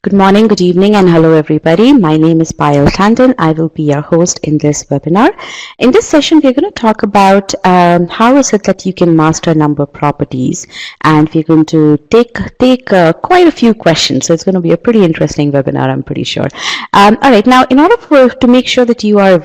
Good morning, good evening, and hello everybody. My name is Payal Tandon. I will be your host in this webinar. In this session, we're going to talk about how is it that you can master number properties, and we're going to take quite a few questions. So it's going to be a pretty interesting webinar, I'm pretty sure. All right, now in order to make sure that you are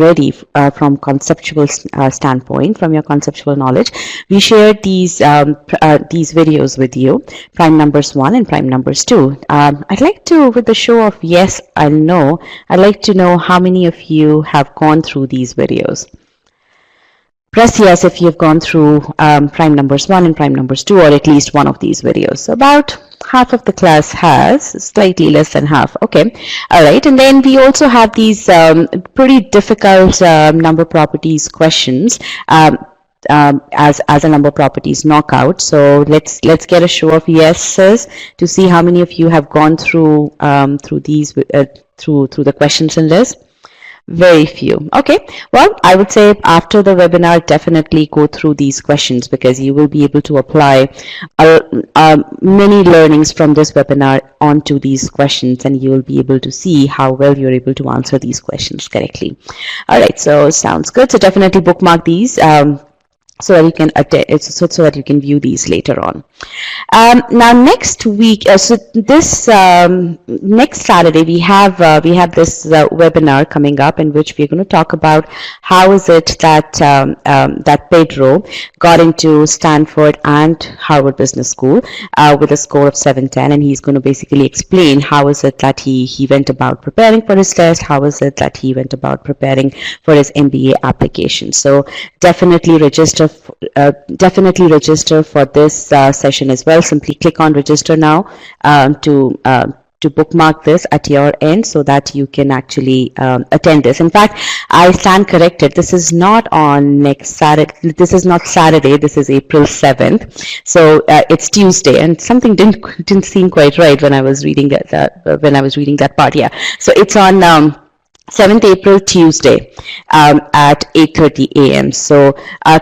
ready from conceptual standpoint, from your conceptual knowledge, we shared these videos with you, prime numbers 1 and prime numbers 2. I'd like to, with the show of yes and no, I'd like to know how many of you have gone through these videos. Press yes if you've gone through prime numbers 1 and prime numbers 2, or at least one of these videos. So about half of the class has, slightly less than half. Okay, all right. And then we also have these pretty difficult number properties questions as a number properties knockout. So let's get a show of yeses to see how many of you have gone through these through the questions in this. Very few. Okay, well, I would say after the webinar, definitely go through these questions, because you will be able to apply many learnings from this webinar onto these questions, and you will be able to see how well you're able to answer these questions correctly. All right, so sounds good. So definitely bookmark these so that you can so that you can view these later on. Now next week, so this next Saturday we have this webinar coming up, in which we're going to talk about how is it that that Pedro got into Stanford and Harvard Business School with a score of 710, and he's going to basically explain how is it that he went about preparing for his test, how is it that he went about preparing for his MBA application. So definitely register for this session as well. Simply click on register now to bookmark this at your end, so that you can actually attend this. In fact, I stand corrected. This is not on next Saturday. This is not Saturday. This is April 7th. So it's Tuesday, and something didn't seem quite right when I was reading that part. Yeah. So it's on 7th April, Tuesday, at 8:30 a.m. So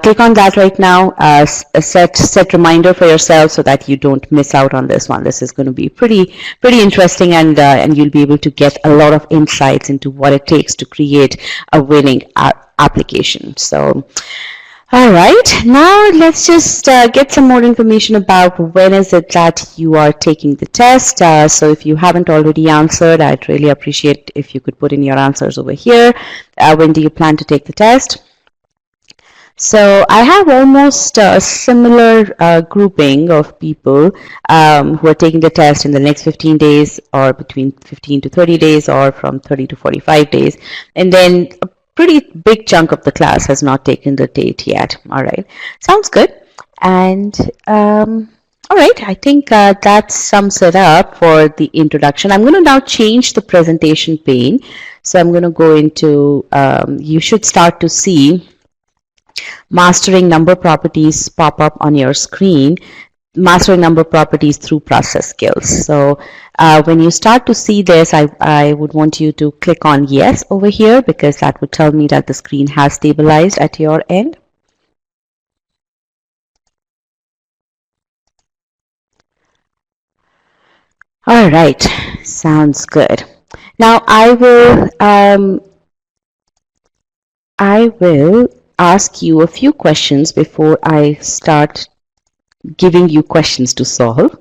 click on that right now. Set reminder for yourself so that you don't miss out on this one. This is going to be pretty interesting, and you'll be able to get a lot of insights into what it takes to create a winning application. So. All right, now let's just get some more information about when is it that you are taking the test. So if you haven't already answered, I'd really appreciate if you could put in your answers over here. When do you plan to take the test? So I have almost a similar grouping of people who are taking the test in the next 15 days, or between 15 to 30 days, or from 30 to 45 days. And then pretty big chunk of the class has not taken the date yet. All right, sounds good. And all right, I think that sums it up for the introduction. I'm going to now change the presentation pane. So I'm going to go into, you should start to see mastering number properties pop up on your screen. Mastering number properties through process skills. So when you start to see this, I would want you to click on yes over here, because that would tell me that the screen has stabilized at your end. All right, sounds good. Now I will ask you a few questions before I start giving you questions to solve.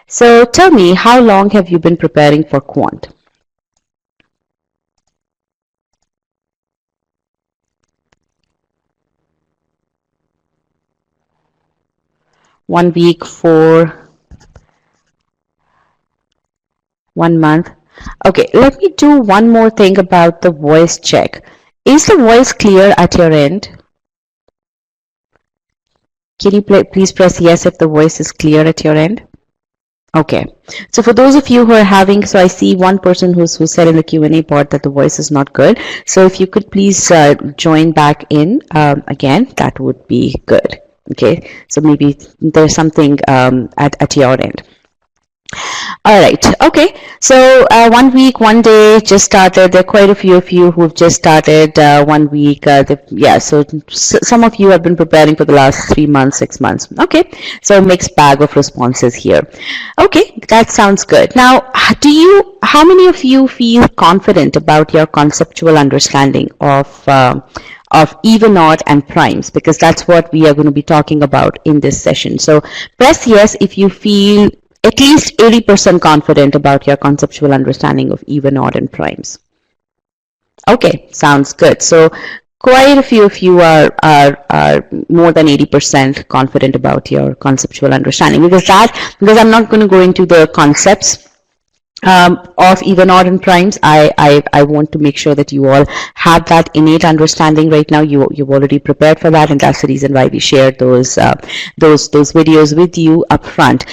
So tell me, how long have you been preparing for quant? One week, 1 month. Okay, let me do one more thing about the voice check. Is the voice clear at your end? Can you please press yes if the voice is clear at your end? Okay. So for those of you who are having, so I see one person who said in the Q&A part that the voice is not good. So if you could please join back in again, that would be good. Okay. So maybe there's something at your end. All right. Okay. So 1 week, 1 day just started. There are quite a few of you who've just started 1 week. Yeah. So some of you have been preparing for the last 3 months, 6 months. Okay. So mixed bag of responses here. Okay. That sounds good. Now, how many of you feel confident about your conceptual understanding of even, odd, and primes, because that's what we are going to be talking about in this session. So press yes if you feel at least 80% confident about your conceptual understanding of even, odd, and primes. Okay, sounds good. So quite a few of you are more than 80% confident about your conceptual understanding, because I'm not going to go into the concepts of even, odd, and primes. I want to make sure that you all have that innate understanding right now. You've already prepared for that, and that's the reason why we shared those videos with you up front.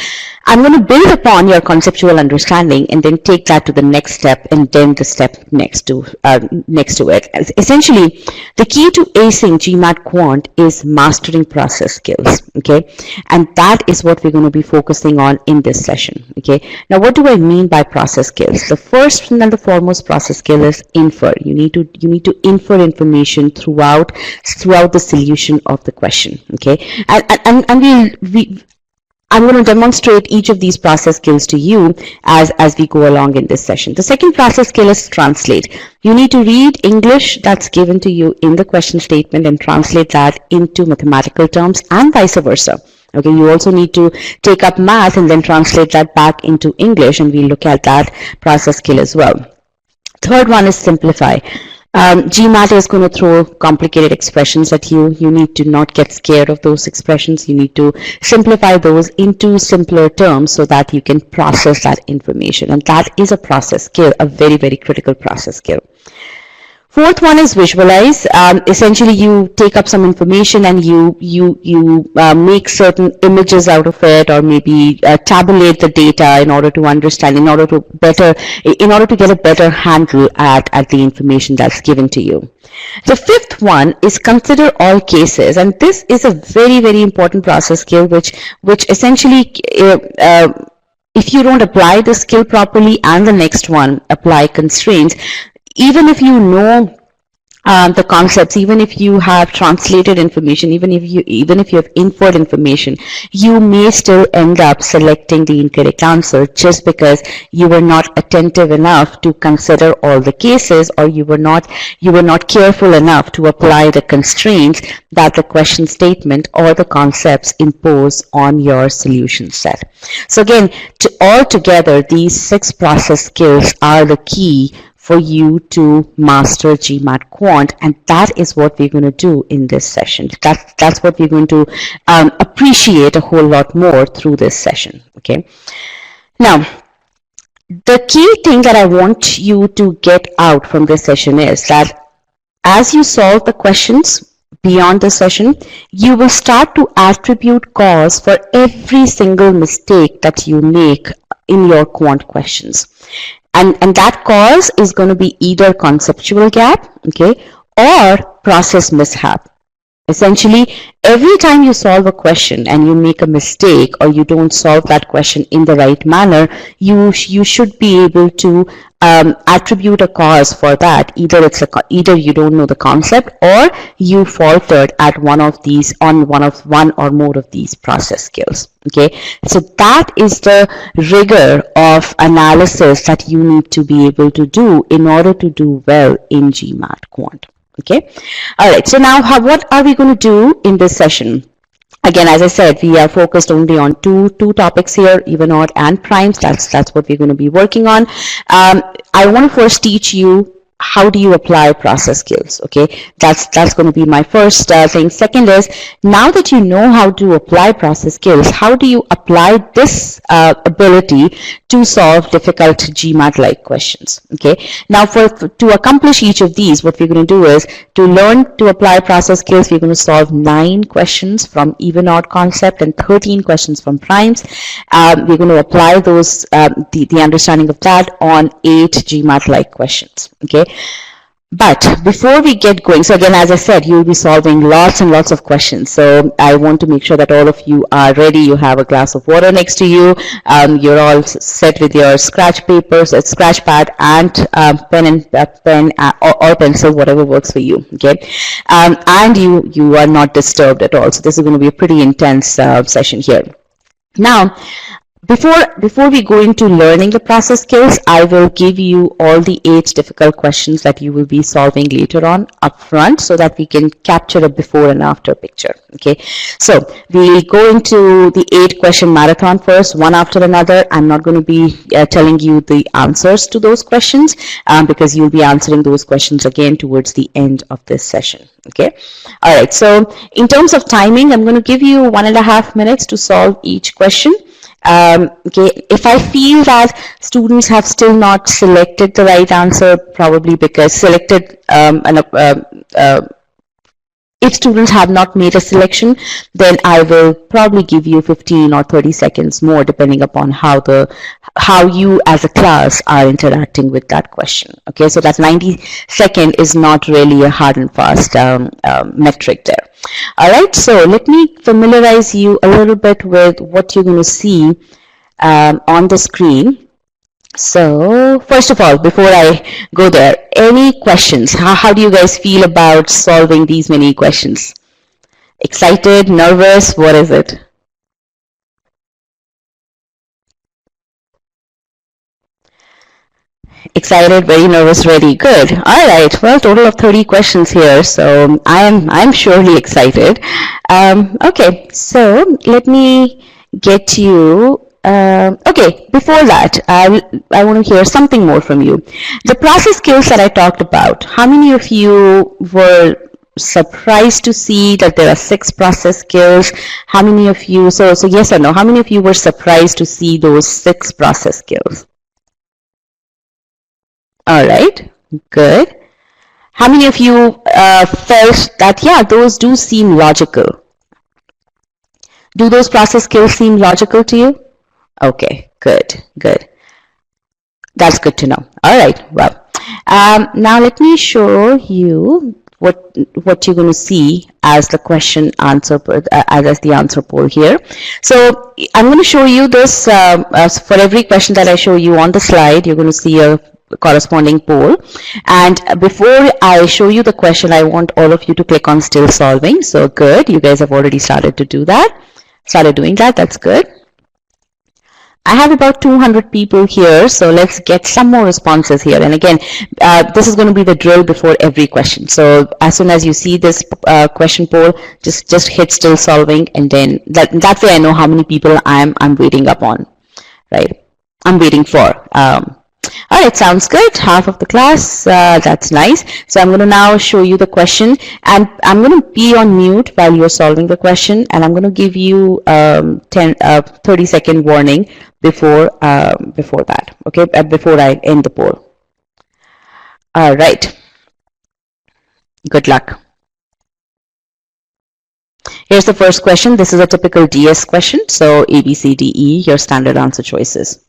I'm going to build upon your conceptual understanding and then take that to the next step, and then the step next to it. Essentially, the key to acing GMAT Quant is mastering process skills. Okay, and that is what we're going to be focusing on in this session. Okay, now what do I mean by process skills? The first and the foremost process skill is infer. You need to infer information throughout the solution of the question. Okay, and I'm going to demonstrate each of these process skills to you as we go along in this session. The second process skill is translate. You need to read English that's given to you in the question statement and translate that into mathematical terms, and vice versa. Okay, you also need to take up math and then translate that back into English, and we'll look at that process skill as well. Third one is simplify. GMAT is going to throw complicated expressions at you. You need to not get scared of those expressions. You need to simplify those into simpler terms so that you can process that information. And that is a process skill, a very, very critical process skill. Fourth one is visualize. Essentially, you take up some information and you make certain images out of it, or maybe tabulate the data in order to understand, in order to get a better handle at the information that's given to you. The fifth one is consider all cases, and this is a very, very important process skill, which essentially if you don't apply the skill properly, and the next one, apply constraints, even if you know the concepts, even if you have translated information, even if you have inferred information, you may still end up selecting the incorrect answer just because you were not attentive enough to consider all the cases, or you were not careful enough to apply the constraints that the question statement or the concepts impose on your solution set. So again, altogether, these 6 process skills are the key for you to master GMAT Quant, and that is what we're going to do in this session. That's what we're going to appreciate a whole lot more through this session. Okay. Now, the key thing that I want you to get out from this session is that as you solve the questions beyond the session, you will start to attribute cause for every single mistake that you make in your quant questions. And that cause is going to be either conceptual gap, okay, or process mishap. Essentially, every time you solve a question and you make a mistake, or you don't solve that question in the right manner, you should be able to attribute a cause for that. Either you don't know the concept, or you faltered at one or more of these process skills. Okay, so that is the rigor of analysis that you need to be able to do in order to do well in GMAT Quant. Okay, all right, so now what are we going to do in this session? Again, as I said, we are focused only on two topics here, even, odd, and primes. That's what we're going to be working on. I want to first teach you how do you apply process skills. Okay, that's going to be my first thing. Second is, now that you know how to apply process skills, how do you apply this ability to solve difficult GMAT-like questions? Okay, now to accomplish each of these, what we're going to do is, to learn to apply process skills, we're going to solve 9 questions from even, odd concept and 13 questions from primes. We're going to apply those the understanding of that on 8 GMAT-like questions. Okay. But before we get going, so again, as I said, you'll be solving lots and lots of questions. So I want to make sure that all of you are ready. You have a glass of water next to you. You're all set with your scratch papers, scratch pad, and or pencil, whatever works for you. Okay, and you are not disturbed at all. So this is going to be a pretty intense session here. Now, before we go into learning the process skills, I will give you all the 8 difficult questions that you will be solving later on up front so that we can capture a before and after picture. Okay, so we'll go into the 8 question marathon first, one after another. I'm not going to be telling you the answers to those questions because you'll be answering those questions again towards the end of this session. Okay, all right, so in terms of timing, I'm going to give you 1.5 minutes to solve each question. Okay, if I feel that students have still not selected the right answer, probably because if students have not made a selection, then I will probably give you 15 or 30 seconds more, depending upon how you as a class are interacting with that question. Okay, so that 90-second is not really a hard and fast metric there. All right, so let me familiarize you a little bit with what you're going to see on the screen. So first of all, before I go there, any questions? How do you guys feel about solving these many questions? Excited, nervous, what is it? Excited, very nervous, ready. Good. All right. Well, total of 30 questions here, so I'm surely excited. Okay, so let me get you. Okay, before that, I want to hear something more from you. The process skills that I talked about, how many of you were surprised to see that there are 6 process skills? How many of you, so yes or no, how many of you were surprised to see those 6 process skills? All right, good. How many of you felt that, yeah, those do seem logical? Do those process skills seem logical to you? Okay, good, good. That's good to know. All right, well, now let me show you what you're going to see as the question answer as the answer poll here. So I'm going to show you this for every question that I show you on the slide. You're going to see a corresponding poll, and before I show you the question, I want all of you to click on still solving. So good, you guys have already started doing that. That's good. I have about 200 people here, so let's get some more responses here. And again, this is going to be the drill before every question. So as soon as you see this question poll, just hit still solving, and then that way I know how many people I'm waiting up on, right? I'm waiting for. All right, sounds good. Half of the class, that's nice. So I'm going to now show you the question, and I'm going to be on mute while you're solving the question, and I'm going to give you 30-second warning before that, okay, before I end the poll. All right, good luck. Here's the first question. This is a typical DS question, so A, B, C, D, E, your standard answer choices.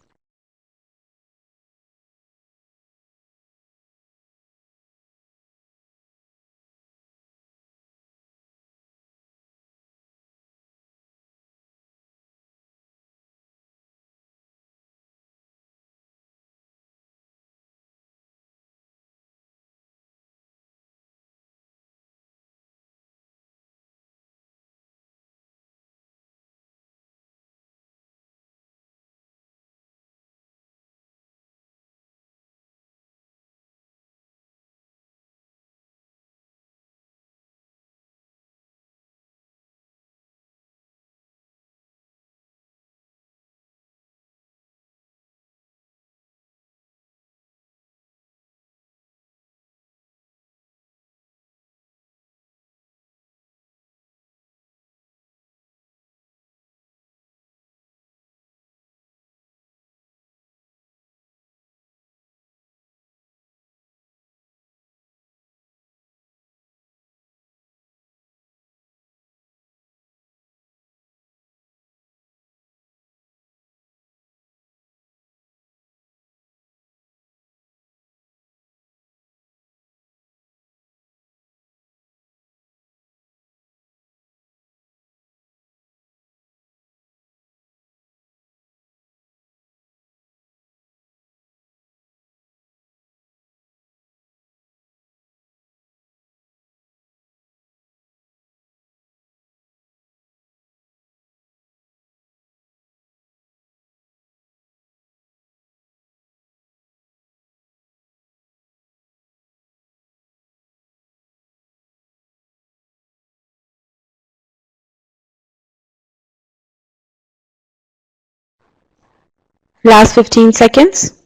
Last 15 seconds.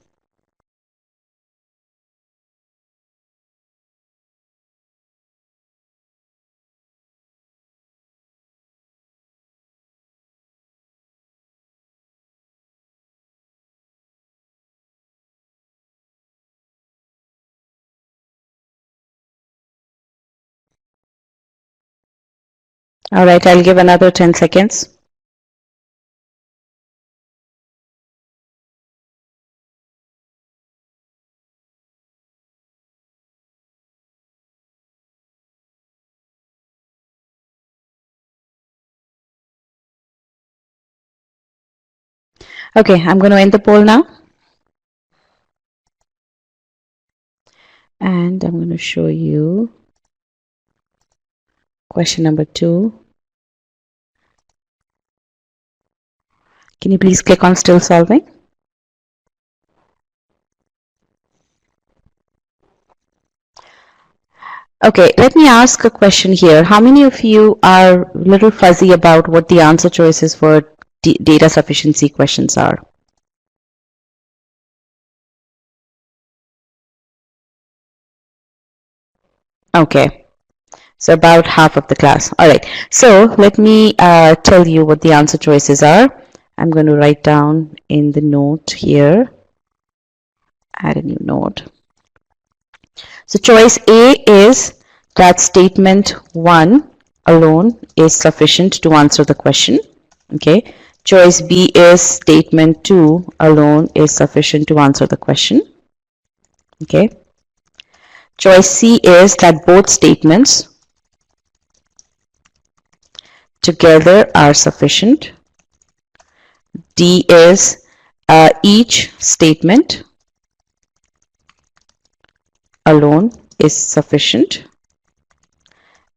All right, I'll give another 10 seconds. Okay, I'm going to end the poll now. And I'm going to show you question number 2. Can you please click on still solving? Okay, let me ask a question here. How many of you are a little fuzzy about what the answer choices for data sufficiency questions are? Okay, so about half of the class. All right, so let me tell you what the answer choices are. I'm going to write down in the note here, add a new note. So choice A is that statement 1 alone is sufficient to answer the question. Okay. Choice B is statement 2 alone is sufficient to answer the question. Okay. Choice C is that both statements together are sufficient. D is each statement alone is sufficient.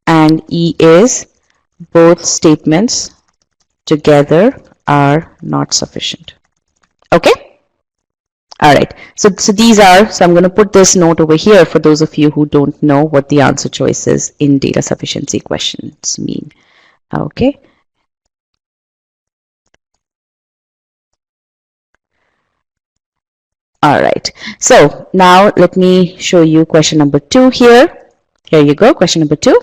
And E is both statements together are not sufficient. Okay. All right. So these are, so I'm going to put this note over here for those of you who don't know what the answer choices in data sufficiency questions mean. Okay. All right. So now let me show you question number 2 here. Here you go. Question number 2.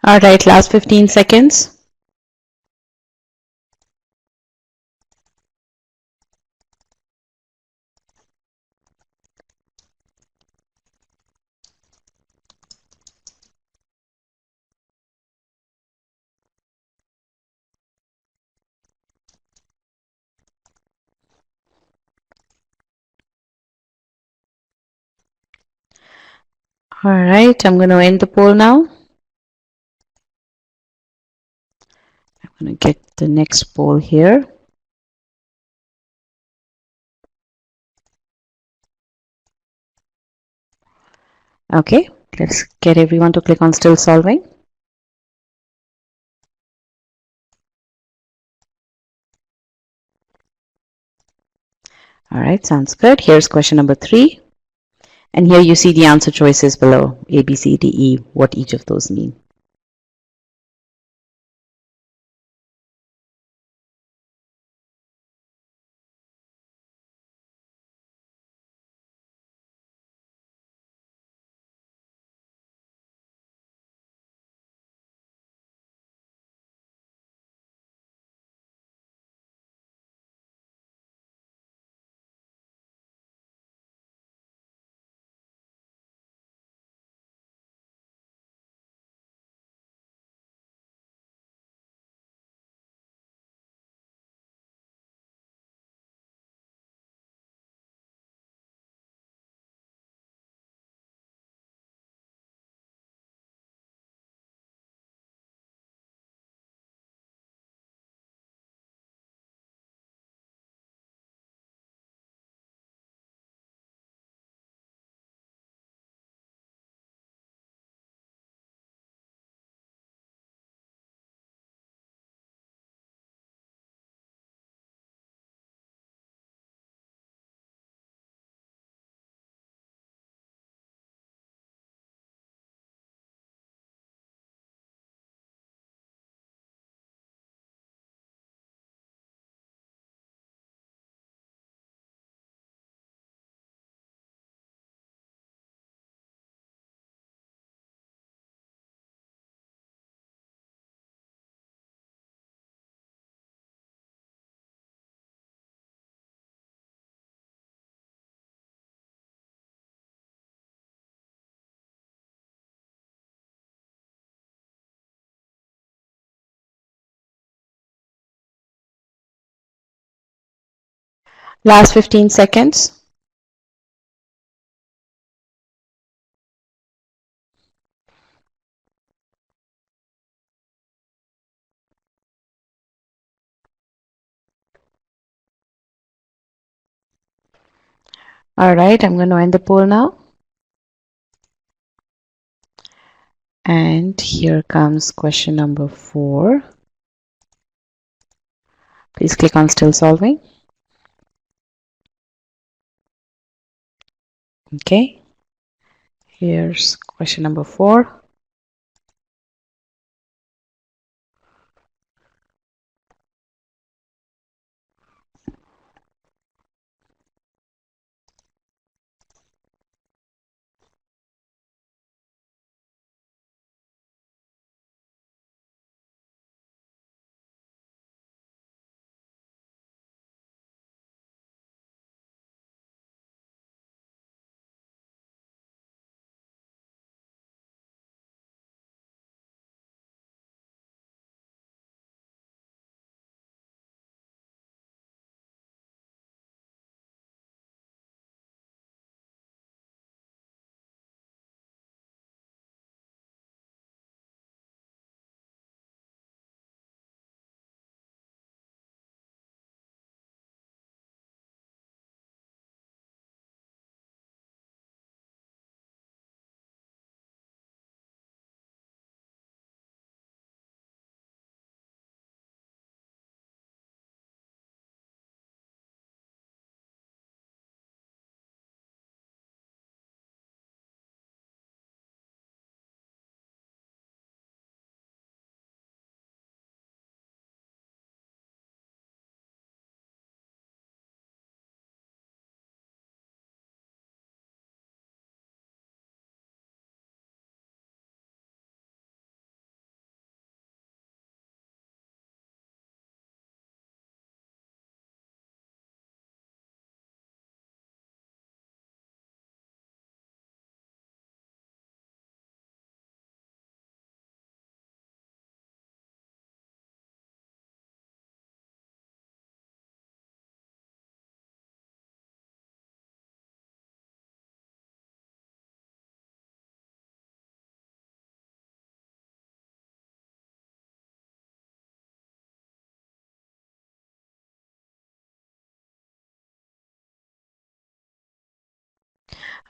All right. Last 15 seconds. All right. I'm going to end the poll now. I'm going to get the next poll here. Okay, let's get everyone to click on still solving. All right, sounds good. Here's question number 3. And here you see the answer choices below, A, B, C, D, E, what each of those mean. Last 15 seconds. All right, I'm going to end the poll now. And here comes question number 4. Please click on still solving. Okay, here's question number 4.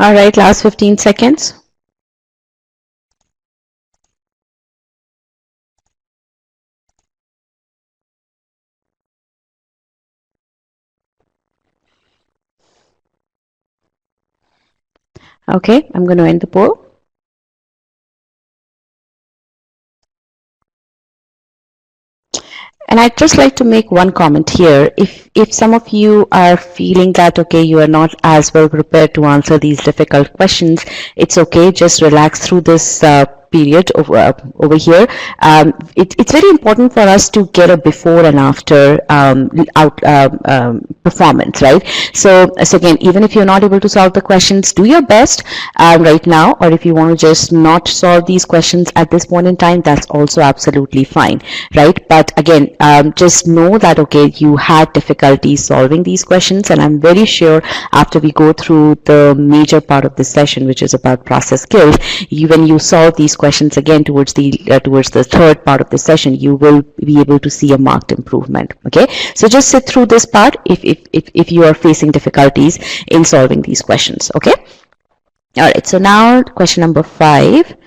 All right, last 15 seconds. Okay, I'm going to end the poll. And I'd just like to make one comment here. If some of you are feeling that, okay, you are not as well prepared to answer these difficult questions, it's okay. Just relax through this period over here. It's very important for us to get a before and after performance, right? So again, even if you're not able to solve the questions, do your best right now, or if you want to just not solve these questions at this point in time, that's also absolutely fine, right? But again, just know that, okay, you had difficulties solving these questions, and I'm very sure after we go through the major part of this session, which is about process skills, when you solve these questions again towards the third part of the session, you will be able to see a marked improvement. Okay, so just sit through this part if you are facing difficulties in solving these questions. Okay, all right, so now question number 5.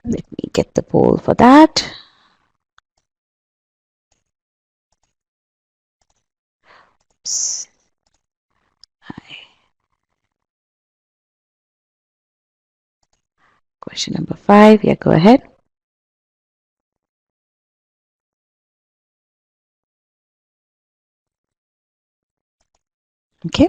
Let me get the poll for that. Oops. Question number 5, yeah, go ahead. Okay.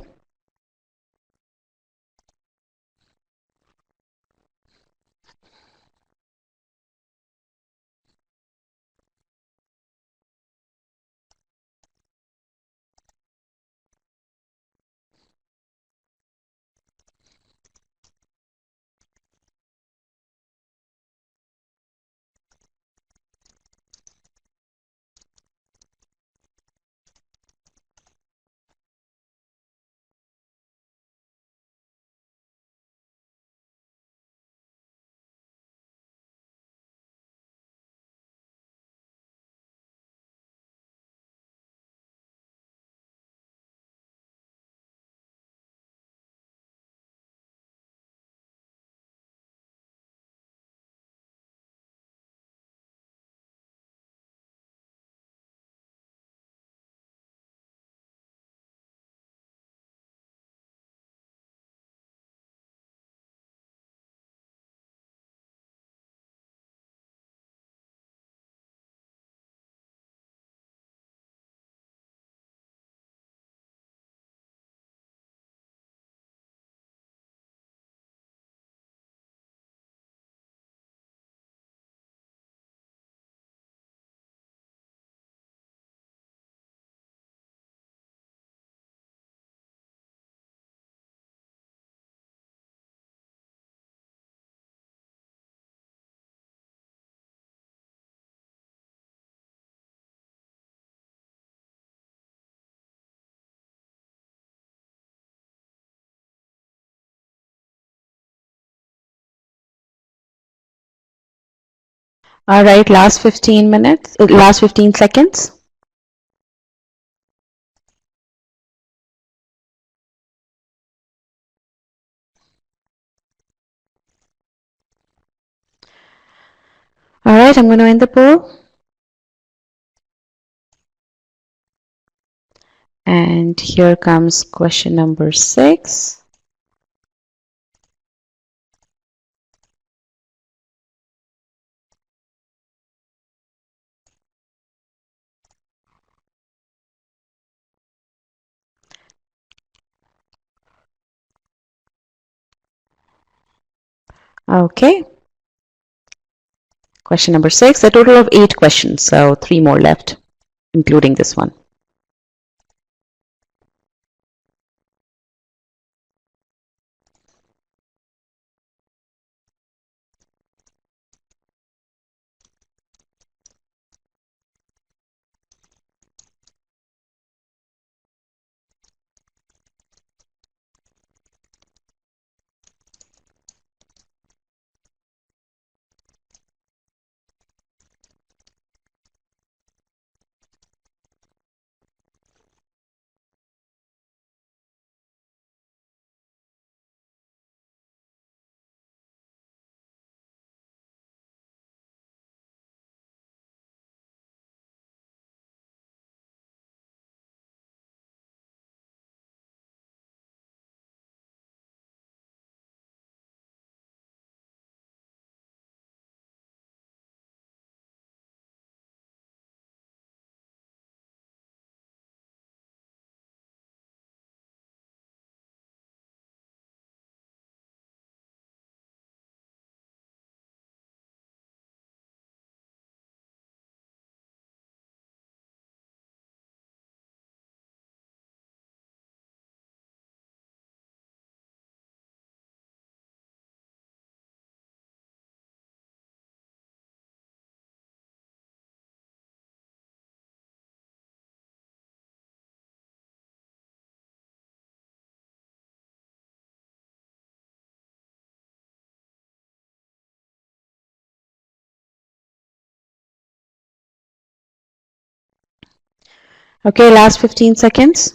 All right, last 15 minutes, last 15 seconds. All right, I'm going to end the poll. And here comes question number 6. Okay. Question number 6, a total of 8 questions, so 3 more left, including this one. Okay, last 15 seconds.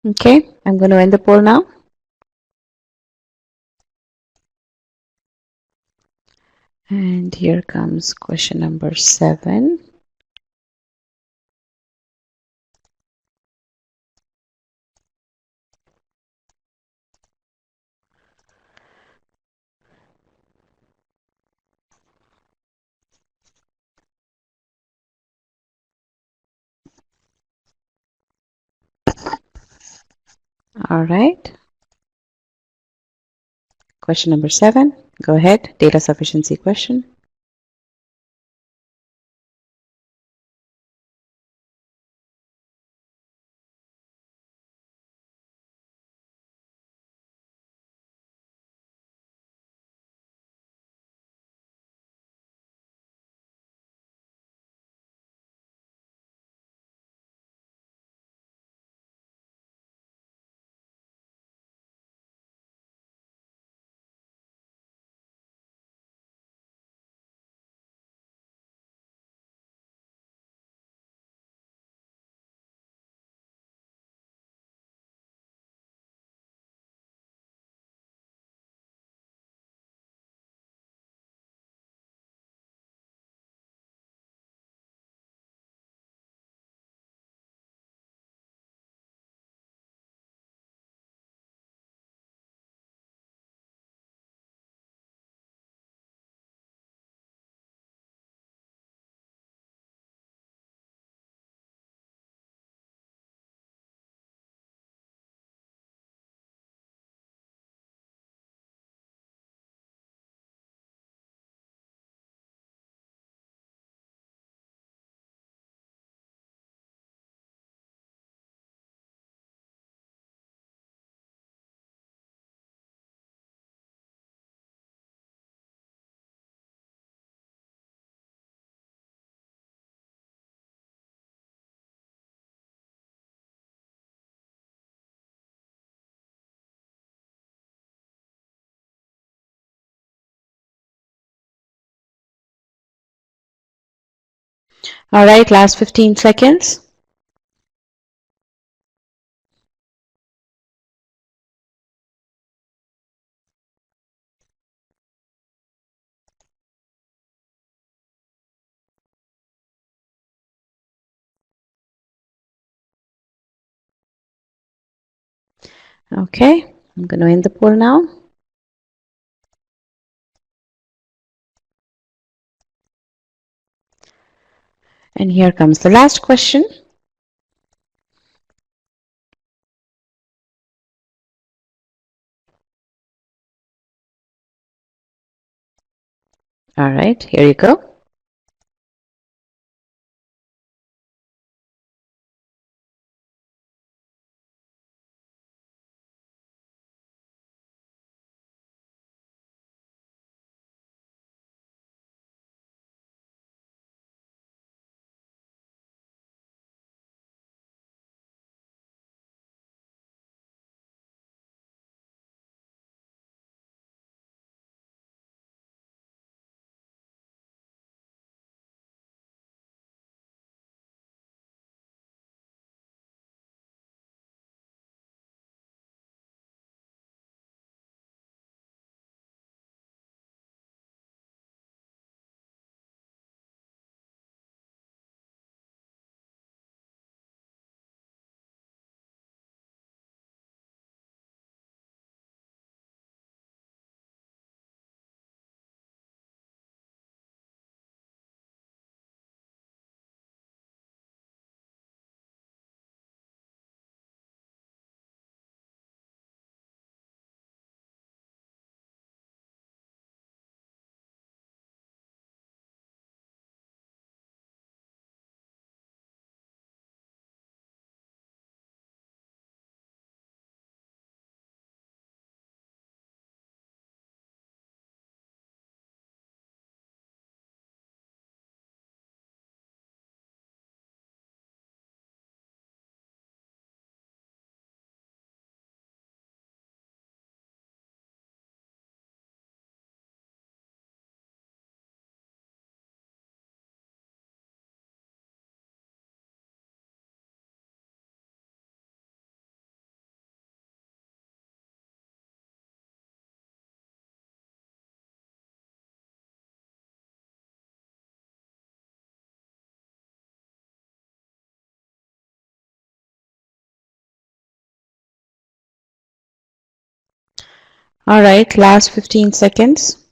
Okay, I'm going to end the poll now. And here comes question number 7. All right. Question number 7. Go ahead. Data sufficiency question. All right, last 15 seconds. Okay, I'm going to end the poll now. And here comes the last question. All right, here you go. All right, last 15 seconds.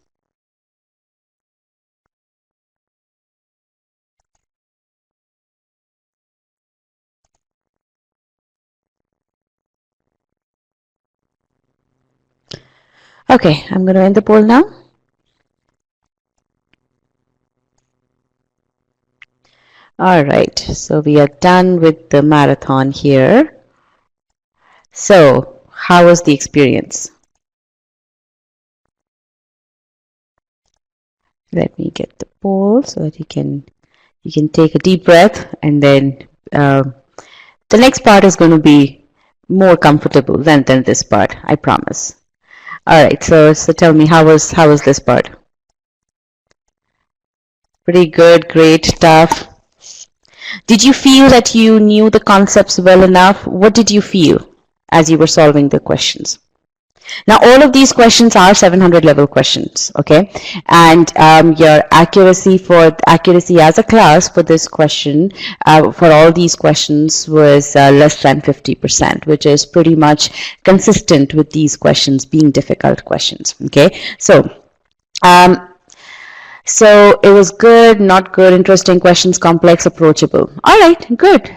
Okay, I'm going to end the poll now. All right, so we are done with the marathon here. So, how was the experience? Let me get the poll so that you can take a deep breath, and then the next part is going to be more comfortable than this part, I promise. All right, so tell me, how was this part? Pretty good, great, tough. Did you feel that you knew the concepts well enough? What did you feel as you were solving the questions? Now, all of these questions are 700 level questions, okay? And your accuracy as a class for this question, for all these questions, was less than 50%, which is pretty much consistent with these questions being difficult questions, okay? So it was good, not good, interesting questions, complex, approachable. All right, good.